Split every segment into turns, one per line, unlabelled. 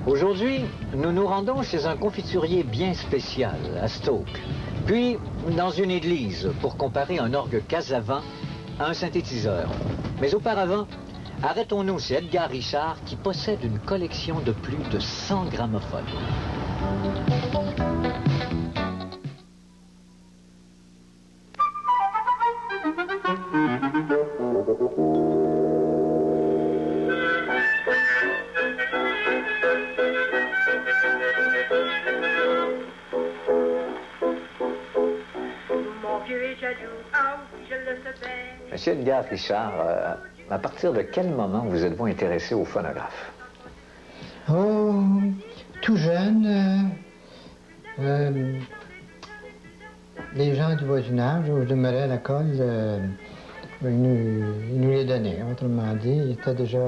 Aujourd'hui, nous nous rendons chez un confiturier bien spécial, à Stoke, puis dans une église pour comparer un orgue Casavant à un synthétiseur. Mais auparavant, arrêtons-nous chez Edgar Richard qui possède une collection de plus de 100 gramophones. Monsieur Edgar Richard, à partir de quel moment vous êtes-vous intéressé au phonographe?
Oh, tout jeune, les gens du voisinage où je demeurais à l'école, ils nous les donnaient. Autrement dit, ils étaient déjà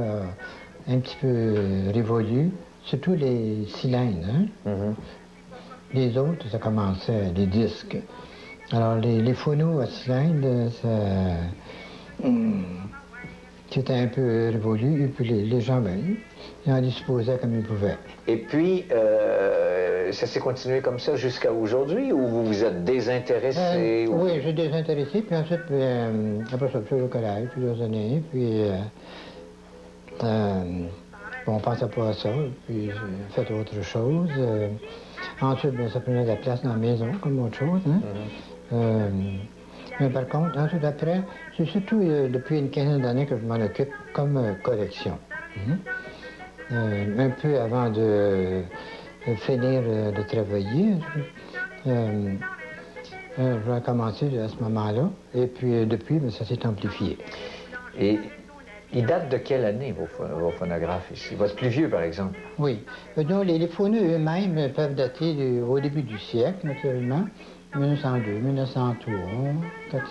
un petit peu révolus, surtout les cylindres. Hein? Les autres, ça commençait, les disques. Alors, les phonos à cylindres, c'était un peu révolu, et puis les gens, ben, ils en disposaient comme ils pouvaient.
Et puis, ça s'est continué comme ça jusqu'à aujourd'hui, ou vous vous êtes désintéressé?
Oui, j'ai désintéressé, puis ensuite, après ça, au collège, plusieurs années, puis bon, on ne pensait pas à ça, puis j'ai fait autre chose. Ensuite, ben, ça prenait de la place dans la maison, comme autre chose. Hein? Mais par contre, ensuite après, c'est surtout depuis une quinzaine d'années que je m'en occupe comme collection. Un peu avant de finir de travailler, j'ai commencé à ce moment-là, et puis depuis, ben, ça s'est amplifié.
Et ils datent de quelle année, vos phonographes ici? Votre plus vieux, par exemple?
Oui. Donc, les phonos eux-mêmes peuvent dater au début du siècle, naturellement. 1902, 1903, 4,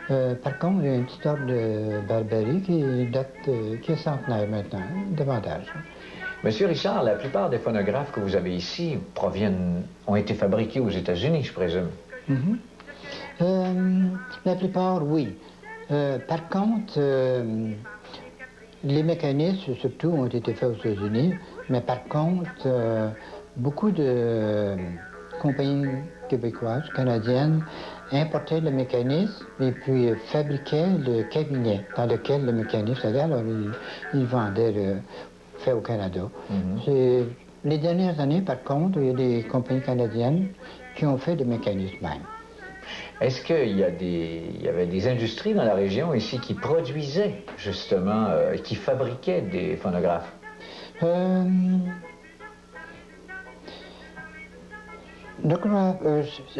5. Par contre, il y a un petit ordre de Barbarie qui est centenaire maintenant, davantage.
Monsieur Richard, la plupart des phonographes que vous avez ici ont été fabriqués aux États-Unis, je présume.
La plupart, oui. Par contre, les mécanismes, surtout, ont été faits aux États-Unis, mais par contre, beaucoup de compagnies québécoises, canadiennes, importaient le mécanisme et puis fabriquaient le cabinet dans lequel le mécanisme allait. Alors, ils vendaient le fait au Canada. Les dernières années, par contre, il y a des compagnies canadiennes qui ont fait des mécanismes même.
Est-ce qu'il y avait des industries dans la région ici qui produisaient, justement, qui fabriquaient des phonographes?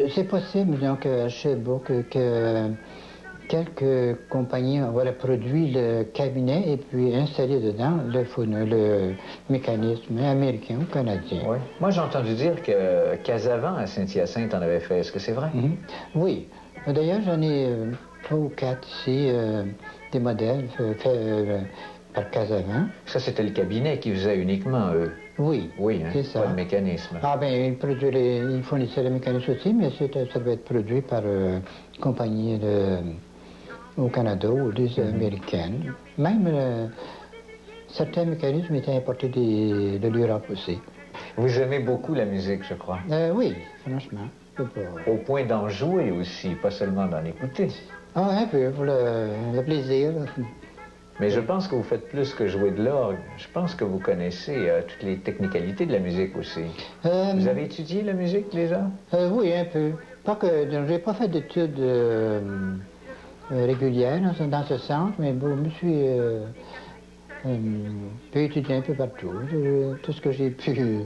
C'est possible, donc, à Sherbrooke, que quelques compagnies ont produit le cabinet et puis installé dedans le mécanisme américain ou canadien.
Oui. Moi, j'ai entendu dire que Casavant à Saint-Hyacinthe en avait fait. Est-ce que c'est vrai?
Oui. D'ailleurs, j'en ai 3 ou 4 ici, des modèles faits par Casavant.
Ça, c'était le cabinet qui faisait uniquement, eux.
Oui,
oui, hein,
c'est ça.
Pas le mécanisme.
Ah bien, ils fournissaient le mécanisme aussi, mais ça devait être produit par une compagnie au Canada ou des Américaines. Même certains mécanismes étaient importés de l'Europe aussi.
Vous aimez beaucoup la musique, je crois.
Oui, franchement.
Au point d'en jouer aussi, pas seulement d'en écouter.
Ah, un peu, pour le plaisir.
Mais je pense que vous faites plus que jouer de l'orgue. Je pense que vous connaissez toutes les technicalités de la musique aussi. Vous avez étudié la musique déjà? Oui,
un peu. Pas que je n'ai pas fait d'études régulières dans ce sens, mais bon, je me suis pu étudier un peu partout. Tout ce que j'ai pu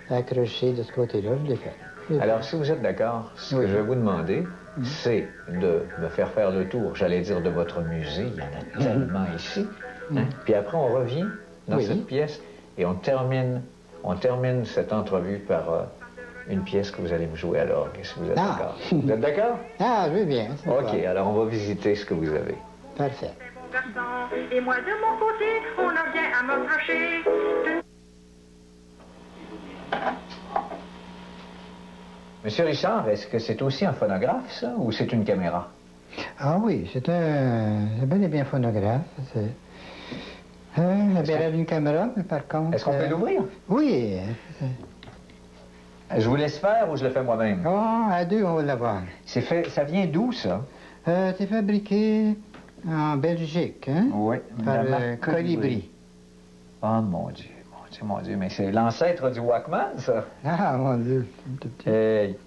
accrocher de ce côté-là, je l'ai fait.
Alors, si vous êtes d'accord, ce que je vais vous demander, c'est de me faire le tour, j'allais dire, de votre musée. Il y en a tellement ici. Hein? Puis après, on revient dans cette pièce et on termine cette entrevue par une pièce que vous allez me jouer à l'orgue, si vous êtes d'accord. Vous êtes d'accord?
Ah, oui, bien.
OK, alors on va visiter ce que vous avez.
Parfait.
Et moi, de mon côté, on a bien à me cracher.
Monsieur Richard, est-ce que c'est aussi un phonographe, ça, ou c'est une caméra?
Ah oui, c'est bel et bien phonographe. Elle a une caméra, mais par contre...
Est-ce qu'on peut l'ouvrir?
Oui.
Je vous laisse faire ou je le fais moi-même?
Oh, à deux, on va l'avoir.
C'est fait... Ça vient d'où, ça?
C'est fabriqué en Belgique, hein?
Oui.
Par
la marque
Colibri.
Oh, mon Dieu, mon Dieu, mon Dieu. Mais c'est l'ancêtre du Walkman, ça.
Ah, mon Dieu.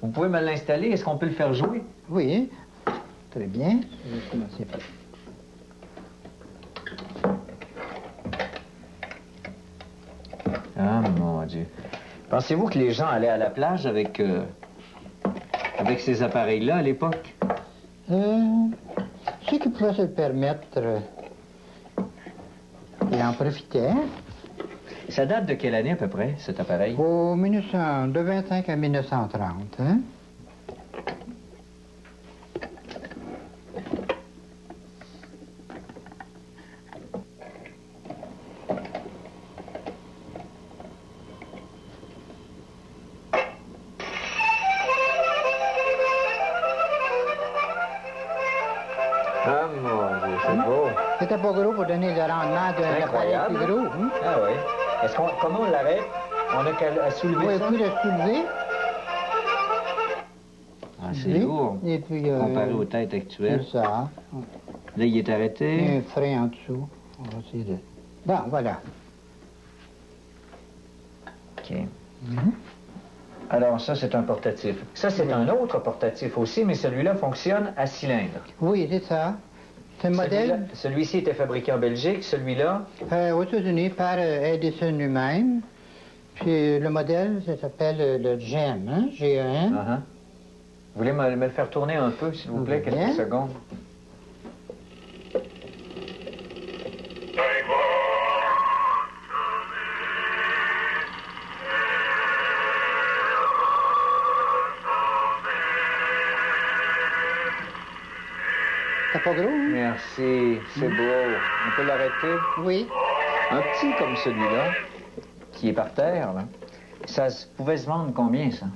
Vous pouvez me l'installer? Est-ce qu'on peut le faire jouer?
Oui. Très bien. Je vais commencer par...
Ah, mon Dieu. Pensez-vous que les gens allaient à la plage avec ces appareils-là à l'époque?
Ceux qui pouvaient se le permettre, ils en profitaient.
Ça date de quelle année à peu près, cet appareil?
De 25 à 1930, hein?
Ah, mon Dieu, c'est beau.
C'était pas gros pour donner le rendement d'un appareil plus gros. Hein?
Ah oui. Comment on l'arrête? On a qu'à soulever
Oui,
ça?
puis le soulever.
Ah, c'est lourd.
Et puis...
Comparé aux têtes actuelles.
C'est ça.
Là, il est
Et
arrêté.
un frein en dessous. On va essayer de... Bon, voilà.
OK. Alors, ça, c'est un portatif. Ça, c'est un autre portatif aussi, mais celui-là fonctionne à cylindre.
Oui, c'est ça. C'est un modèle
Celui-ci était fabriqué en Belgique, celui-là...
aux États-Unis par Edison lui-même. Puis le modèle, ça s'appelle le GEM, hein? G-E-M.
Vous voulez me le faire tourner un peu, s'il vous plaît,
Bien.
quelques secondes?
C'est pas gros, hein?
Merci, c'est beau. On peut l'arrêter?
Oui.
Un petit comme celui-là, qui est par terre, là, ça pouvait se vendre combien, ça?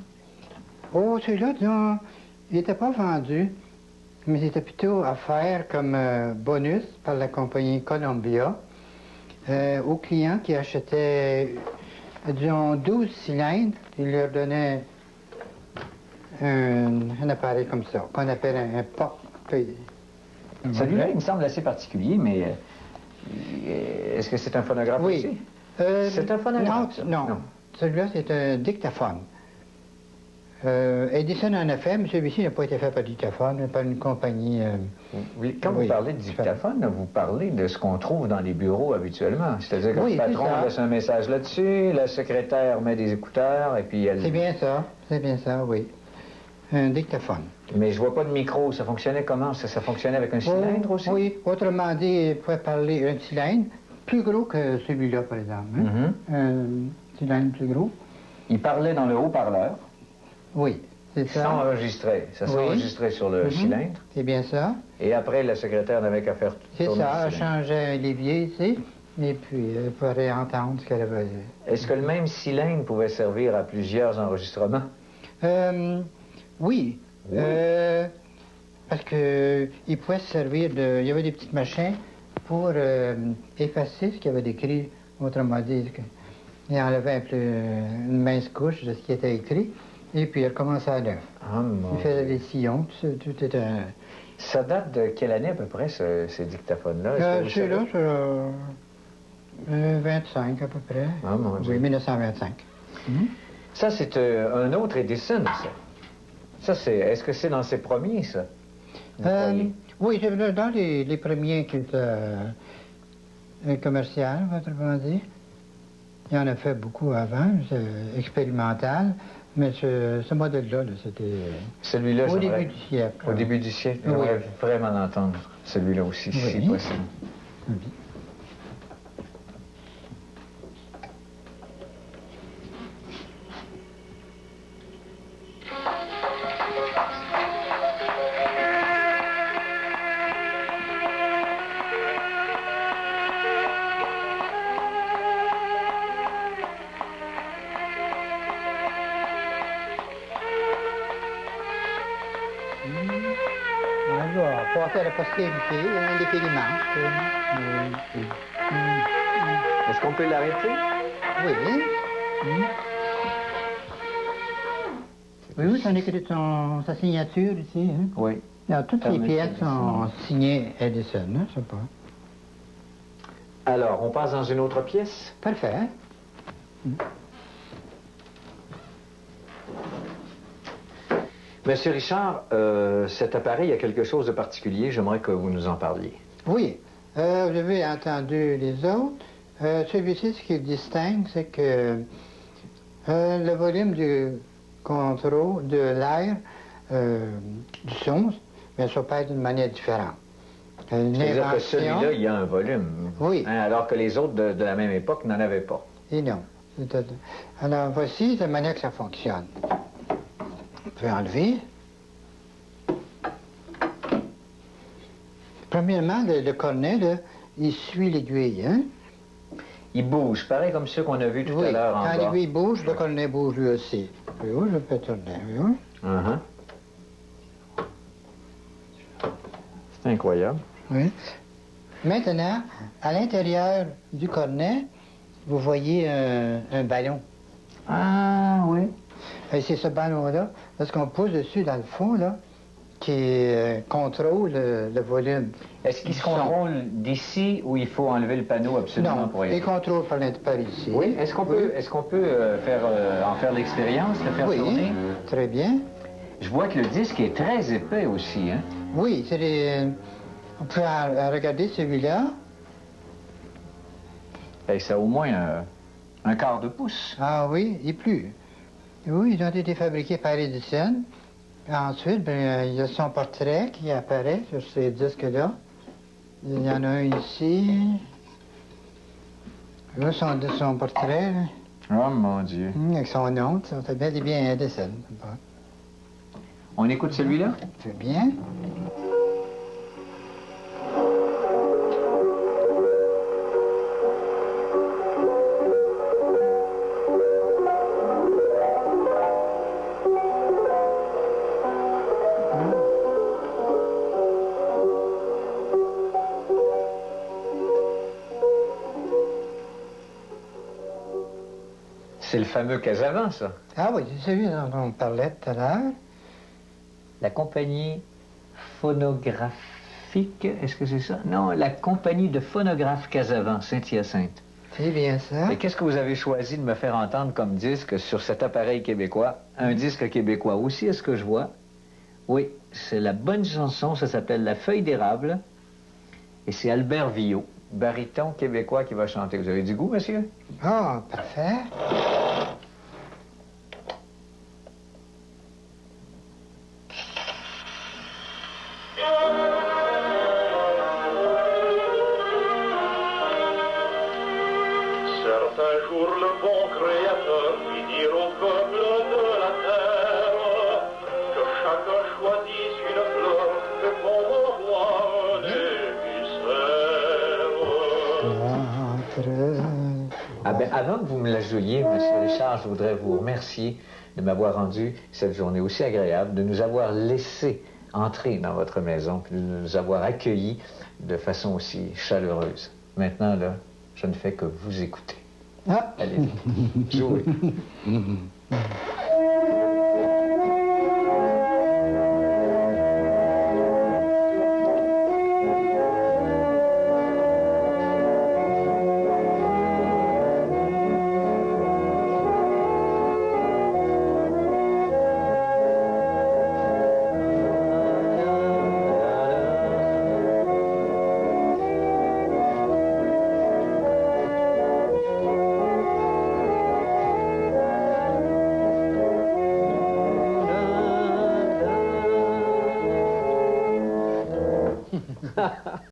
Oh, celui-là, disons, il n'était pas vendu, mais c'était plutôt offert comme bonus par la compagnie Columbia aux clients qui achetaient, disons, 12 cylindres. Ils leur donnaient un appareil comme ça, qu'on appelle un porte.
Celui-là, il me semble assez particulier, mais est-ce que c'est un phonographe aussi?
Oui.
C'est un phonographe, ça?
Non. Celui-là, c'est un dictaphone. Edison en a fait, mais celui-ci n'a pas été fait par dictaphone, mais par une compagnie...
Quand vous parlez de dictaphone, là, vous parlez de ce qu'on trouve dans les bureaux habituellement. C'est-à-dire que le patron laisse un message là-dessus, la secrétaire met des écouteurs, et puis elle...
C'est bien ça, oui. Un dictaphone.
Mais je vois pas de micro. Ça fonctionnait comment? Ça fonctionnait avec un cylindre aussi?
Oui, autrement dit, il pouvait parler un cylindre plus gros que celui-là, par exemple. Hein? Un cylindre plus gros.
Il parlait dans le haut-parleur.
Oui, c'est ça.
S'enregistrait. Ça s'enregistrait sur le cylindre.
C'est bien ça.
Et après, la secrétaire n'avait qu'à faire tourner
C'est ça,
le
elle
cylindre.
changeait un levier ici, et puis elle pourrait entendre ce qu'elle avait.
Est-ce que le même cylindre pouvait servir à plusieurs enregistrements?
Oui. Parce que il pouvait se servir de... Il y avait des petites machines pour effacer ce qu'il y avait décrit, autrement dit. Il enlevait un peu une mince couche de ce qui était écrit, et puis il recommençait à neuf. Il faisait des sillons, tout était...
Ça date de quelle année à peu près, ces dictaphones-là?
Celui-là, c'est 25 à peu près.
Ah, mon Dieu.
Oui, 1925.
Ça, c'est un autre Edison, ça. Ça, c'est... Est-ce que c'est dans ses premiers, ça?
Oui, c'est dans les premiers qui étaient commerciaux, autrement dit. Il en a fait beaucoup avant, c'est expérimental, mais ce modèle-là, c'était
celui-là,
au début du siècle.
Au début du siècle,
Oui.
j'aimerais vraiment l'entendre, celui-là aussi, si possible.
Oui. On va passer à la postérité, les périmètres.
Est-ce qu'on peut l'arrêter?
Oui. Oui, oui, on écrit sa signature ici. Hein?
Oui.
Alors, toutes les
Permettez
pièces sont signées Edison, hein, je sais pas.
Alors, on passe dans une autre pièce?
Parfait.
Monsieur Richard, cet appareil a quelque chose de particulier. J'aimerais que vous nous en parliez.
Oui. Vous avez entendu les autres. Celui-ci, ce qui le distingue, c'est que le volume du contrôle de l'air, du son, bien, ça peut être d'une manière différente.
C'est-à-dire que celui-là, il y a un volume.
Oui.
Hein, alors que les autres de la même époque n'en avaient pas.
Et non. Alors, voici la manière que ça fonctionne. On peut enlever. Premièrement, le cornet, là, il suit l'aiguille, hein?
Il bouge, pareil comme ceux qu'on a vus tout
Oui,
à l'heure en bas.
quand l'aiguille bouge, le cornet bouge lui aussi. Oui, je peux tourner, oui.
Uh-huh. C'est incroyable.
Oui. Maintenant, à l'intérieur du cornet, vous voyez un ballon.
Ah, oui.
Et c'est ce ballon-là, lorsqu'on pousse dessus dans le fond, là, qui contrôle le volume.
Est-ce qu'il se contrôle d'ici ou il faut enlever le panneau absolument
Non,
pour y
il
aller?
contrôle par ici.
Oui. Est-ce qu'on peut, en faire l'expérience, le faire
Oui,
tourner?
très bien.
Je vois que le disque est très épais aussi, hein?
Oui, c'est on peut regarder celui-là.
Et ça a au moins un quart de pouce.
Ah oui, et plus. Oui, ils ont été fabriqués par Edison. Ensuite, ben, il y a son portrait qui apparaît sur ces disques-là. Il y en a un ici. Là, son portrait,
Oh mon Dieu.
avec son nom, ça fait bel et bien Edison.
On écoute celui-là?
C'est bien.
C'est le fameux Casavant, ça.
Ah oui, c'est celui dont on parlait tout à l'heure.
La compagnie phonographique, est-ce que c'est ça? Non, la compagnie de phonographes Casavant, Saint-Hyacinthe.
C'est bien ça.
Et qu'est-ce que vous avez choisi de me faire entendre comme disque sur cet appareil québécois? Un disque québécois aussi, est-ce que je vois? Oui, c'est la bonne chanson, ça s'appelle La Feuille d'érable. Et c'est Albert Villot, baryton québécois qui va chanter. Vous avez du goût, monsieur?
Ah, parfait.
Certains jours, le bon Créateur fit dire au peuple de la terre que chacun choisisse une fleur que pour le roi les mystères.
Ah ben, avant que vous me la jouiez, monsieur Richard, je voudrais vous remercier de m'avoir rendu cette journée aussi agréable, de nous avoir laissé entrer dans votre maison, puis de nous avoir accueillis de façon aussi chaleureuse. Maintenant, là, je ne fais que vous écouter.
Ah.
Allez, jouez.